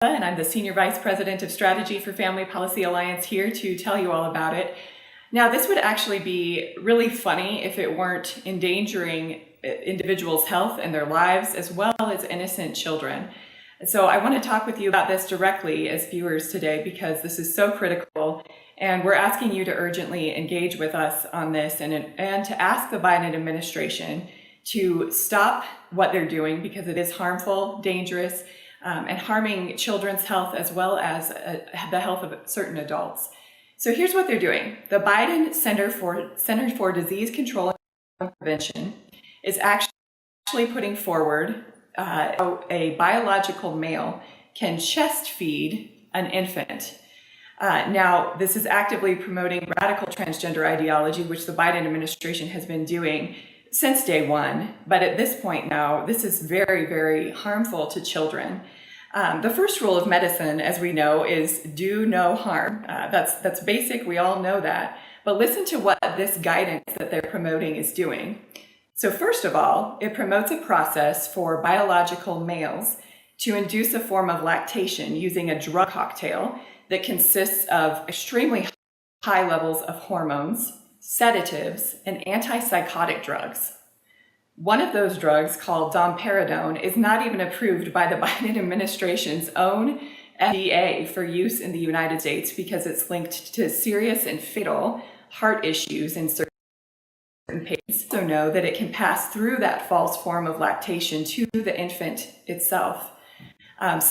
and I'm the Senior Vice President of Strategy for Family Policy Alliance here to tell you all about it. Now, this would actually be really funny if it weren't endangering individuals' health and their lives, as well as innocent children. So I want to talk with you about this directly as viewers today because this is so critical, and we're asking you to urgently engage with us on this and to ask the Biden administration to stop what they're doing because it is harmful, dangerous, and harming children's health as well as the health of certain adults. So here's what they're doing. The Biden Center for Disease Control and Prevention is actually putting forward how a biological male can chest feed an infant. Now, this is actively promoting radical transgender ideology, which the Biden administration has been doing since day one. But at this point now, this is very, very harmful to children. The first rule of medicine, as we know, is do no harm. That's basic. We all know that. But listen to what this guidance that they're promoting is doing. So first of all, it promotes a process for biological males to induce a form of lactation using a drug cocktail that consists of extremely high levels of hormones, sedatives, and anti-psychotic drugs. One of those drugs, called domperidone, is not even approved by the Biden administration's own FDA for use in the United States because it's linked to serious and fatal heart issues in certain patients. So know that it can pass through that false form of lactation to the infant itself, and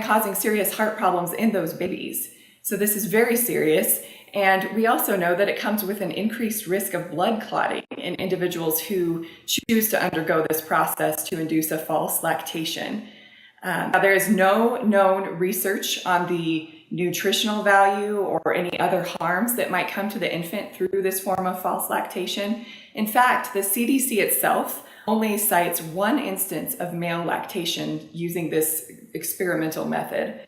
causing serious heart problems in those babies. So this is very serious. And we also know that it comes with an increased risk of blood clotting in individuals who choose to undergo this process to induce a false lactation. Now, there is no known research on the nutritional value or any other harms that might come to the infant through this form of false lactation. In fact, the CDC itself only cites one instance of male lactation using this experimental method.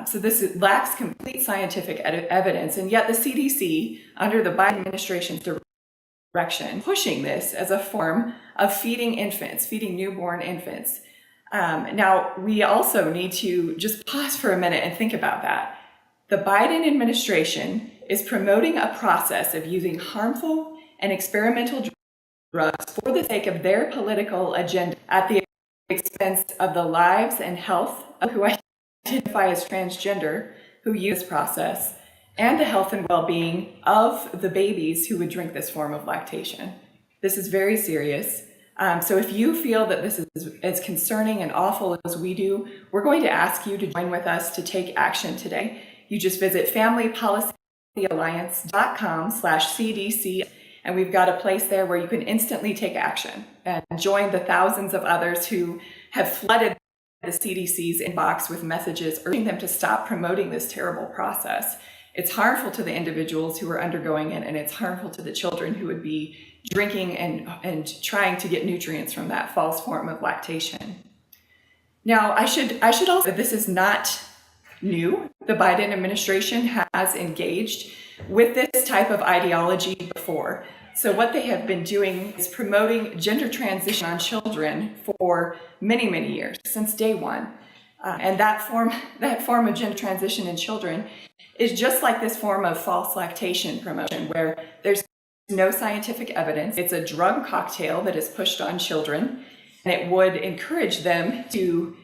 So this lacks complete scientific evidence, and yet the CDC, under the Biden administration's direction, pushing this as a form of feeding infants, feeding newborn infants. Now, we also need to just pause for a minute and think about that. The Biden administration is promoting a process of using harmful and experimental drugs for the sake of their political agenda at the expense of the lives and health of who identify as transgender, who use this process, and the health and well-being of the babies who would drink this form of lactation. This is very serious. So if you feel that this is as concerning and awful as we do, we're going to ask you to join with us to take action today. You just visit familypolicyalliance.com/CDC, and we've got a place there where you can instantly take action and join the thousands of others who have flooded the CDC's inbox with messages urging them to stop promoting this terrible process. It's harmful to the individuals who are undergoing it, and it's harmful to the children who would be drinking and trying to get nutrients from that false form of lactation. Now, I should also, this is not new. The Biden administration has engaged with this type of ideology before. So what they have been doing is promoting gender transition on children for many, many years, since day one. And that form of gender transition in children is just like this form of false lactation promotion, where there's no scientific evidence. It's a drug cocktail that is pushed on children, and it would encourage them to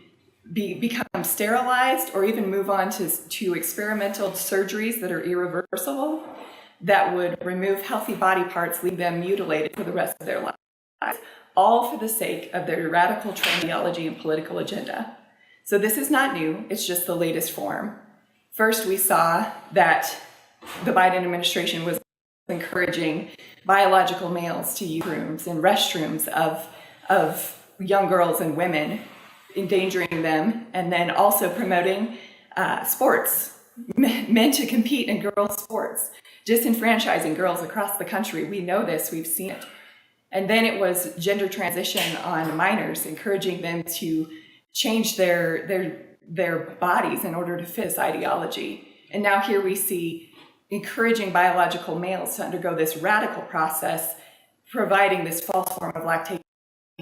become sterilized or even move on to experimental surgeries that are irreversible, that would remove healthy body parts, leave them mutilated for the rest of their lives, all for the sake of their radical ideology and political agenda. So this is not new, it's just the latest form. First, we saw that the Biden administration was encouraging biological males to use rooms and restrooms of young girls and women, endangering them, and then also promoting sports, men to compete in girls' sports, disenfranchising girls across the country. We know this, we've seen it. And then it was gender transition on minors, encouraging them to change their bodies in order to fit this ideology. And now here we see encouraging biological males to undergo this radical process, providing this false form of lactation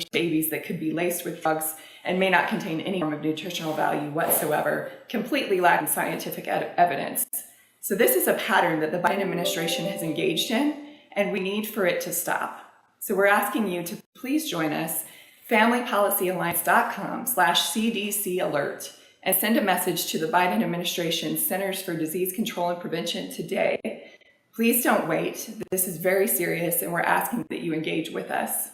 babies that could be laced with drugs and may not contain any form of nutritional value whatsoever, completely lacking scientific evidence. So this is a pattern that the Biden administration has engaged in, and we need for it to stop. So we're asking you to please join us, familypolicyalliance.com/CDC alert, and send a message to the Biden administration Centers for Disease Control and Prevention today. Please don't wait. This is very serious, and we're asking that you engage with us.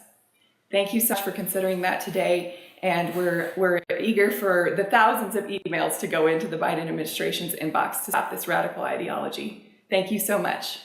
Thank you so much for considering that today, and we're eager for the thousands of emails to go into the Biden administration's inbox to stop this radical ideology. Thank you so much.